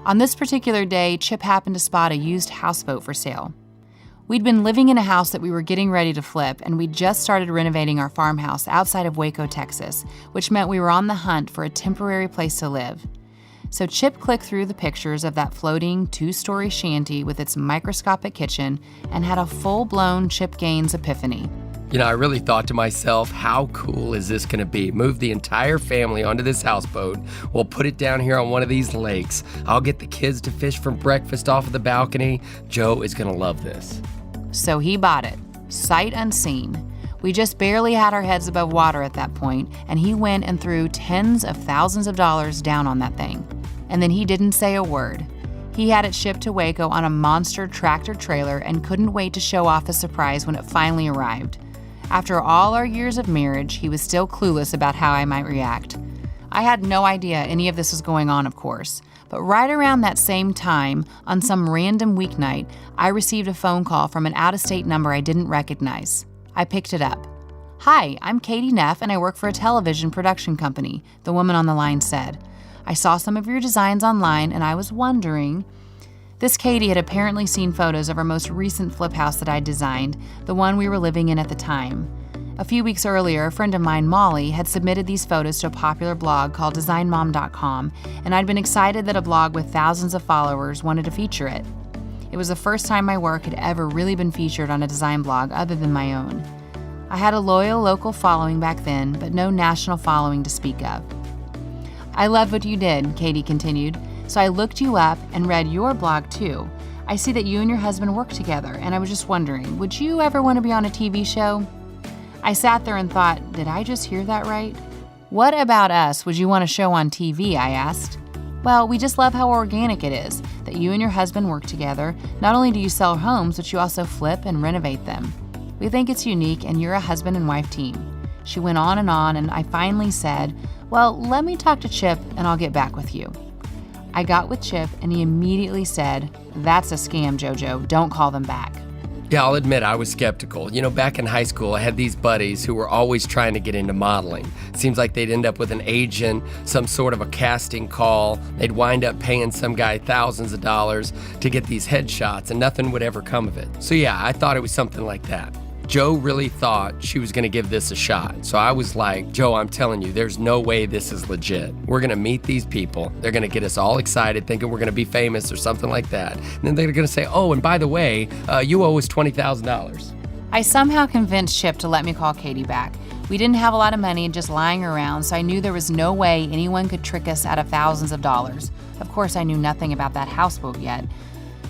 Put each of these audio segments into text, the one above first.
On this particular day, Chip happened to spot a used houseboat for sale. We'd been living in a house that we were getting ready to flip, and we'd just started renovating our farmhouse outside of Waco, Texas, which meant we were on the hunt for a temporary place to live. So Chip clicked through the pictures of that floating 2-story shanty with its microscopic kitchen and had a full-blown Chip Gaines epiphany. I really thought to myself, how cool is this going to be? Move the entire family onto this houseboat. We'll put it down here on one of these lakes. I'll get the kids to fish for breakfast off of the balcony. Joe is going to love this. So he bought it, sight unseen. We just barely had our heads above water at that point, and he went and threw tens of thousands of dollars down on that thing. And then he didn't say a word. He had it shipped to Waco on a monster tractor trailer and couldn't wait to show off his surprise when it finally arrived. After all our years of marriage, he was still clueless about how I might react. I had no idea any of this was going on, of course. But right around that same time, on some random weeknight, I received a phone call from an out-of-state number I didn't recognize. I picked it up. "Hi, I'm Katie Neff, and I work for a television production company," the woman on the line said. "I saw some of your designs online, and I was wondering..." This Katie had apparently seen photos of our most recent flip house that I'd designed, the one we were living in at the time. A few weeks earlier, a friend of mine, Molly, had submitted these photos to a popular blog called designmom.com, and I'd been excited that a blog with thousands of followers wanted to feature it. It was the first time my work had ever really been featured on a design blog other than my own. I had a loyal local following back then, but no national following to speak of. "I loved what you did," Katie continued. "So I looked you up and read your blog too. I see that you and your husband work together, and I was just wondering, would you ever want to be on a TV show?" I sat there and thought, did I just hear that right? "What about us would you want a show on TV?" I asked. "Well, we just love how organic it is, that you and your husband work together. Not only do you sell homes, but you also flip and renovate them. We think it's unique, and you're a husband and wife team." She went on, and I finally said, "Well, let me talk to Chip, and I'll get back with you." I got with Chip, and he immediately said, "That's a scam, JoJo. Don't call them back." Yeah, I'll admit I was skeptical. Back in high school, I had these buddies who were always trying to get into modeling. Seems like they'd end up with an agent, some sort of a casting call. They'd wind up paying some guy thousands of dollars to get these headshots, and nothing would ever come of it. So yeah, I thought it was something like that. Joe really thought she was going to give this a shot. So I was like, "Joe, I'm telling you, there's no way this is legit. We're going to meet these people. They're going to get us all excited, thinking we're going to be famous or something like that. And then they're going to say, oh, and by the way, you owe us $20,000. I somehow convinced Chip to let me call Katie back. We didn't have a lot of money just lying around, so I knew there was no way anyone could trick us out of thousands of dollars. Of course, I knew nothing about that houseboat yet.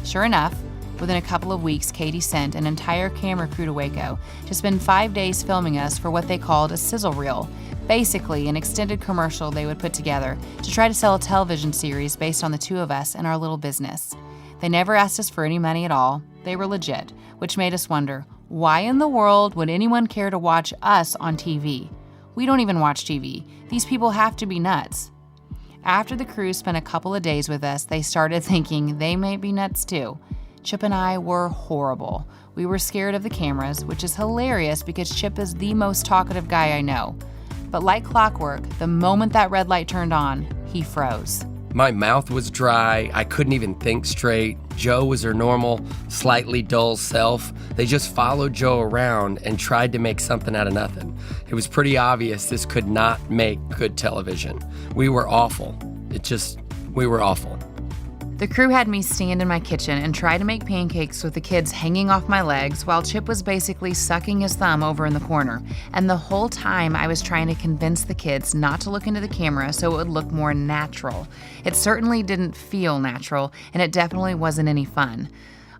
Sure enough, within a couple of weeks, Katie sent an entire camera crew to Waco to spend 5 days filming us for what they called a sizzle reel, basically an extended commercial they would put together to try to sell a television series based on the two of us and our little business. They never asked us for any money at all. They were legit, which made us wonder, why in the world would anyone care to watch us on TV? We don't even watch TV. These people have to be nuts. After the crew spent a couple of days with us, they started thinking they might be nuts too. Chip and I were horrible. We were scared of the cameras, which is hilarious because Chip is the most talkative guy I know. But like clockwork, the moment that red light turned on, he froze. My mouth was dry. I couldn't even think straight. Joe was her normal, slightly dull self. They just followed Joe around and tried to make something out of nothing. It was pretty obvious this could not make good television. We were awful. We were awful. The crew had me stand in my kitchen and try to make pancakes with the kids hanging off my legs while Chip was basically sucking his thumb over in the corner. And the whole time I was trying to convince the kids not to look into the camera so it would look more natural. It certainly didn't feel natural, and it definitely wasn't any fun.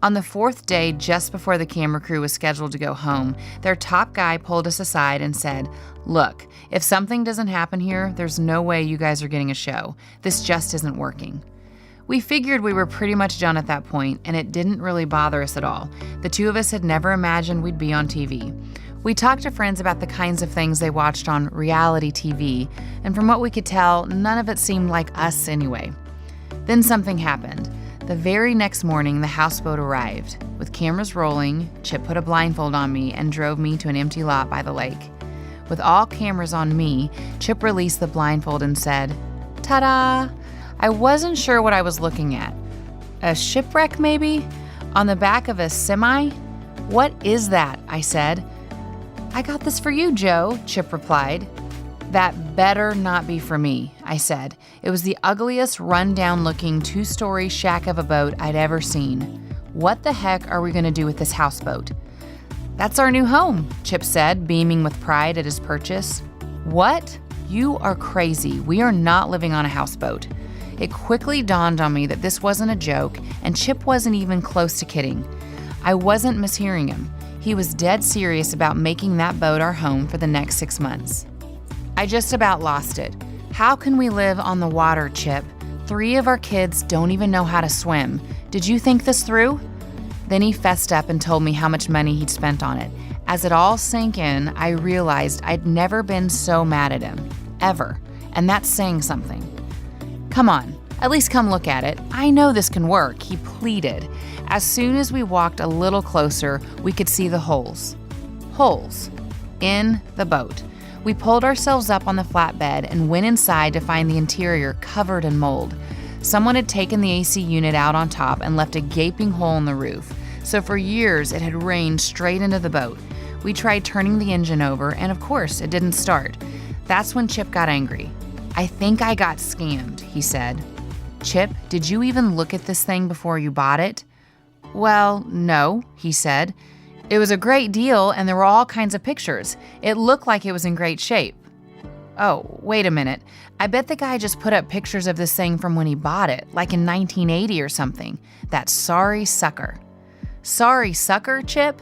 On the 4th day, just before the camera crew was scheduled to go home, their top guy pulled us aside and said, "Look, if something doesn't happen here, there's no way you guys are getting a show. This just isn't working." We figured we were pretty much done at that point, and it didn't really bother us at all. The two of us had never imagined we'd be on TV. We talked to friends about the kinds of things they watched on reality TV, and from what we could tell, none of it seemed like us anyway. Then something happened. The very next morning, the houseboat arrived. With cameras rolling, Chip put a blindfold on me and drove me to an empty lot by the lake. With all cameras on me, Chip released the blindfold and said, "Ta-da! I wasn't sure what I was looking at. A shipwreck, maybe? On the back of a semi? What is that? I said. I got this for you, Joe, Chip replied. That better not be for me, I said. It was the ugliest, run-down-looking 2-story shack of a boat I'd ever seen. What the heck are we going to do with this houseboat? That's our new home, Chip said, beaming with pride at his purchase. What? You are crazy. We are not living on a houseboat. It quickly dawned on me that this wasn't a joke, and Chip wasn't even close to kidding. I wasn't mishearing him. He was dead serious about making that boat our home for the next 6 months. I just about lost it. How can we live on the water, Chip? 3 of our kids don't even know how to swim. Did you think this through? Then he fessed up and told me how much money he'd spent on it. As it all sank in, I realized I'd never been so mad at him. Ever. And that's saying something. Come on, at least come look at it. I know this can work, he pleaded. As soon as we walked a little closer, we could see the holes. Holes. In the boat. We pulled ourselves up on the flatbed and went inside to find the interior covered in mold. Someone had taken the AC unit out on top and left a gaping hole in the roof. So for years, it had rained straight into the boat. We tried turning the engine over, and of course, it didn't start. That's when Chip got angry. I think I got scammed, he said. Chip, did you even look at this thing before you bought it? Well, no, he said. It was a great deal, and there were all kinds of pictures. It looked like it was in great shape. Oh, wait a minute. I bet the guy just put up pictures of this thing from when he bought it, like in 1980 or something. That sorry sucker. Sorry sucker, Chip?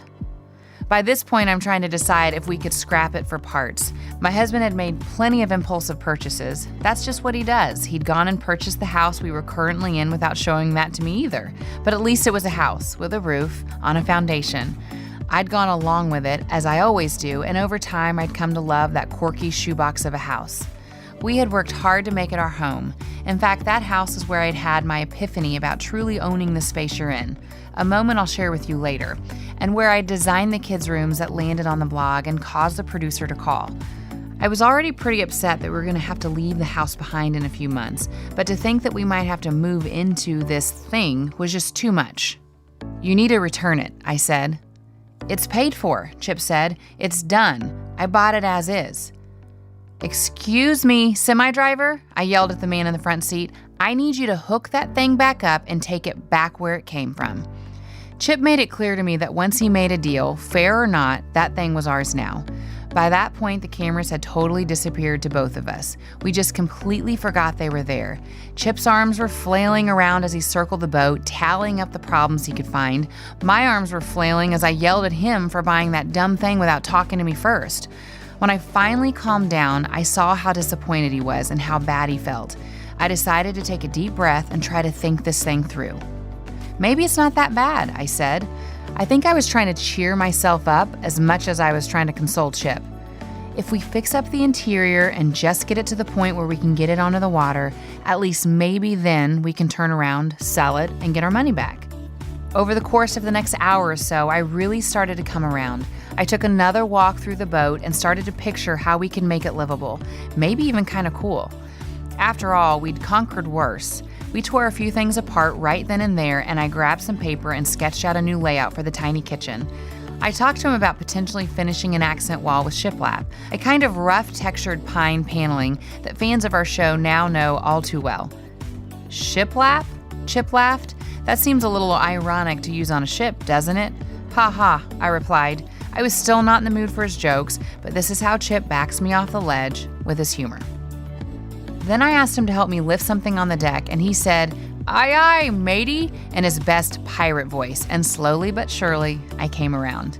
By this point, I'm trying to decide if we could scrap it for parts. My husband had made plenty of impulsive purchases. That's just what he does. He'd gone and purchased the house we were currently in without showing that to me either. But at least it was a house with a roof on a foundation. I'd gone along with it, as I always do, and over time I'd come to love that quirky shoebox of a house. We had worked hard to make it our home. In fact, that house is where I'd had my epiphany about truly owning the space you're in, a moment I'll share with you later, and where I designed the kids' rooms that landed on the blog and caused the producer to call. I was already pretty upset that we were going to have to leave the house behind in a few months, but to think that we might have to move into this thing was just too much. You need to return it, I said. It's paid for, Chip said. It's done. I bought it as is. Excuse me, semi-driver, I yelled at the man in the front seat. I need you to hook that thing back up and take it back where it came from. Chip made it clear to me that once he made a deal, fair or not, that thing was ours now. By that point, the cameras had totally disappeared to both of us. We just completely forgot they were there. Chip's arms were flailing around as he circled the boat, tallying up the problems he could find. My arms were flailing as I yelled at him for buying that dumb thing without talking to me first. When I finally calmed down, I saw how disappointed he was and how bad he felt. I decided to take a deep breath and try to think this thing through. Maybe it's not that bad, I said. I think I was trying to cheer myself up as much as I was trying to console Chip. If we fix up the interior and just get it to the point where we can get it onto the water, at least maybe then we can turn around, sell it, and get our money back. Over the course of the next hour or so, I really started to come around. I took another walk through the boat and started to picture how we could make it livable, maybe even kind of cool. After all, we'd conquered worse. We tore a few things apart right then and there, and I grabbed some paper and sketched out a new layout for the tiny kitchen. I talked to him about potentially finishing an accent wall with shiplap, a kind of rough textured pine paneling that fans of our show now know all too well. Shiplap? Chip laughed. That seems a little ironic to use on a ship, doesn't it? Ha ha, I replied. I was still not in the mood for his jokes, but this is how Chip backs me off the ledge with his humor. Then I asked him to help me lift something on the deck, and he said, "Aye, aye, matey," in his best pirate voice, and slowly but surely, I came around.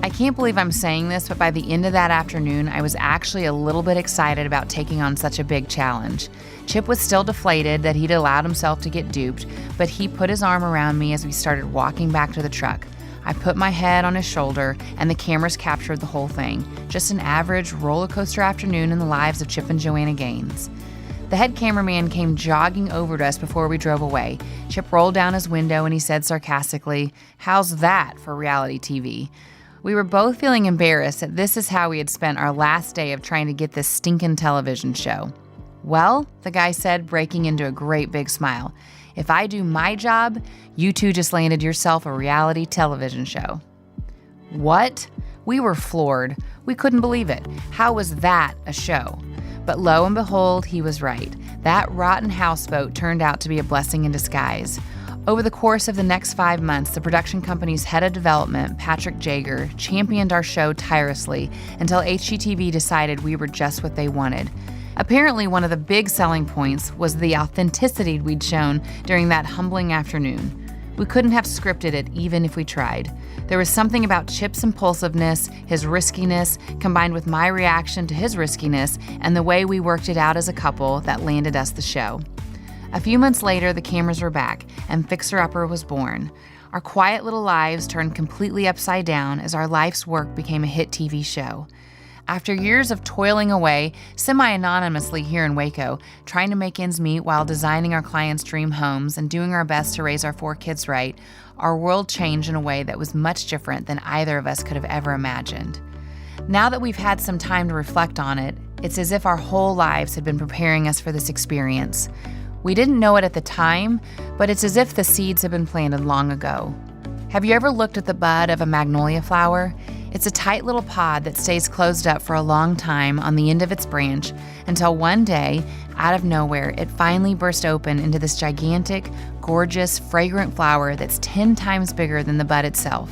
I can't believe I'm saying this, but by the end of that afternoon, I was actually a little bit excited about taking on such a big challenge. Chip was still deflated that he'd allowed himself to get duped, but he put his arm around me as we started walking back to the truck. I put my head on his shoulder, and the cameras captured the whole thing. Just an average roller coaster afternoon in the lives of Chip and Joanna Gaines. The head cameraman came jogging over to us before we drove away. Chip rolled down his window and he said sarcastically, "How's that for reality TV?" We were both feeling embarrassed that this is how we had spent our last day of trying to get this stinking television show. Well, the guy said, breaking into a great big smile, if I do my job, you two just landed yourself a reality television show. What? We were floored. We couldn't believe it. How was that a show? But lo and behold, he was right. That rotten houseboat turned out to be a blessing in disguise. Over the course of the next 5 months, the production company's head of development, Patrick Jager, championed our show tirelessly until HGTV decided we were just what they wanted. Apparently, one of the big selling points was the authenticity we'd shown during that humbling afternoon. We couldn't have scripted it even if we tried. There was something about Chip's impulsiveness, his riskiness, combined with my reaction to his riskiness and the way we worked it out as a couple that landed us the show. A few months later, the cameras were back, and Fixer Upper was born. Our quiet little lives turned completely upside down as our life's work became a hit TV show. After years of toiling away, semi-anonymously here in Waco, trying to make ends meet while designing our clients' dream homes and doing our best to raise our 4 kids right, our world changed in a way that was much different than either of us could have ever imagined. Now that we've had some time to reflect on it, it's as if our whole lives had been preparing us for this experience. We didn't know it at the time, but it's as if the seeds have been planted long ago. Have you ever looked at the bud of a magnolia flower? It's a tight little pod that stays closed up for a long time on the end of its branch until one day, out of nowhere, it finally burst open into this gigantic, gorgeous, fragrant flower that's 10 times bigger than the bud itself.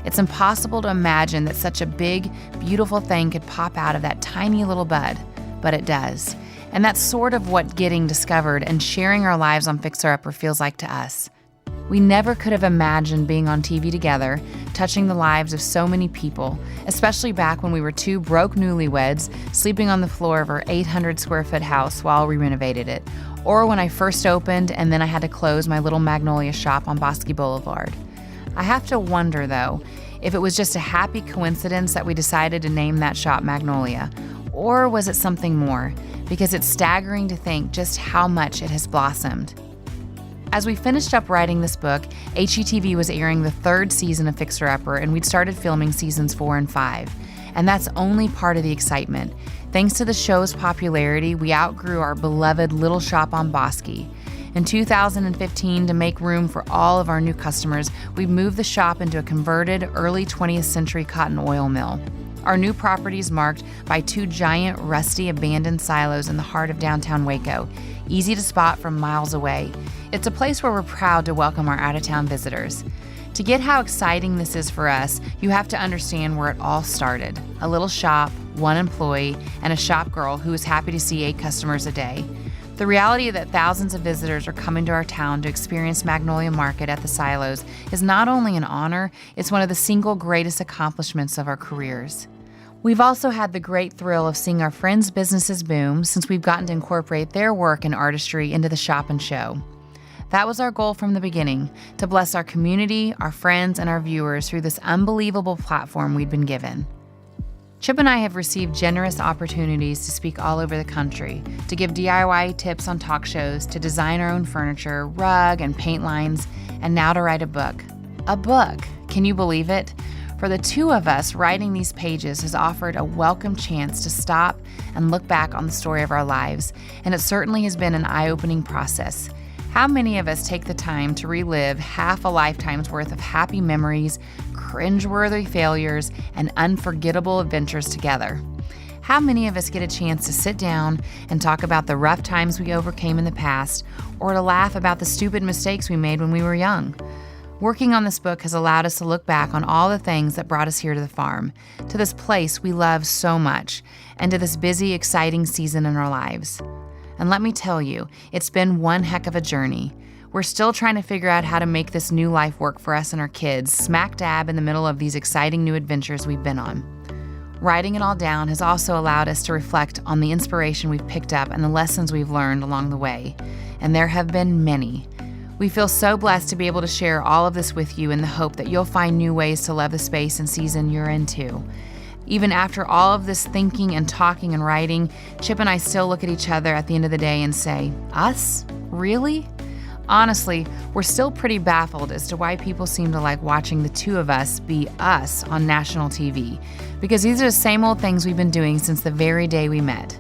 It's impossible to imagine that such a big, beautiful thing could pop out of that tiny little bud, but it does. And that's sort of what getting discovered and sharing our lives on Fixer Upper feels like to us. We never could have imagined being on TV together, touching the lives of so many people, especially back when we were 2 broke newlyweds sleeping on the floor of our 800 square foot house while we renovated it, or when I first opened and then I had to close my little magnolia shop on Bosque Boulevard. I have to wonder, though, if it was just a happy coincidence that we decided to name that shop Magnolia, or was it something more? Because it's staggering to think just how much it has blossomed. As we finished up writing this book, HGTV was airing the 3rd season of Fixer Upper, and we'd started filming seasons 4 and 5. And that's only part of the excitement. Thanks to the show's popularity, we outgrew our beloved little shop on Bosque. In 2015, to make room for all of our new customers, we moved the shop into a converted early 20th century cotton oil mill. Our new property is marked by 2 giant, rusty, abandoned silos in the heart of downtown Waco, easy to spot from miles away. It's a place where we're proud to welcome our out-of-town visitors. To get how exciting this is for us, you have to understand where it all started. A little shop, 1 employee, and a shop girl who is happy to see 8 customers a day. The reality that thousands of visitors are coming to our town to experience Magnolia Market at the silos is not only an honor, it's one of the single greatest accomplishments of our careers. We've also had the great thrill of seeing our friends' businesses boom since we've gotten to incorporate their work and artistry into the shop and show. That was our goal from the beginning, to bless our community, our friends, and our viewers through this unbelievable platform we'd been given. Chip and I have received generous opportunities to speak all over the country, to give DIY tips on talk shows, to design our own furniture, rug, and paint lines, and now to write a book. A book! Can you believe it? For the 2 of us, writing these pages has offered a welcome chance to stop and look back on the story of our lives, and it certainly has been an eye-opening process. How many of us take the time to relive half a lifetime's worth of happy memories, cringeworthy failures, and unforgettable adventures together? How many of us get a chance to sit down and talk about the rough times we overcame in the past, or to laugh about the stupid mistakes we made when we were young? Working on this book has allowed us to look back on all the things that brought us here to the farm, to this place we love so much, and to this busy, exciting season in our lives. And let me tell you, it's been one heck of a journey. We're still trying to figure out how to make this new life work for us and our kids, smack dab in the middle of these exciting new adventures we've been on. Writing it all down has also allowed us to reflect on the inspiration we've picked up and the lessons we've learned along the way. And there have been many. We feel so blessed to be able to share all of this with you in the hope that you'll find new ways to love the space and season you're in too. Even after all of this thinking and talking and writing, Chip and I still look at each other at the end of the day and say, "Us? Really?" Honestly, we're still pretty baffled as to why people seem to like watching the 2 of us be us on national TV, because these are the same old things we've been doing since the very day we met.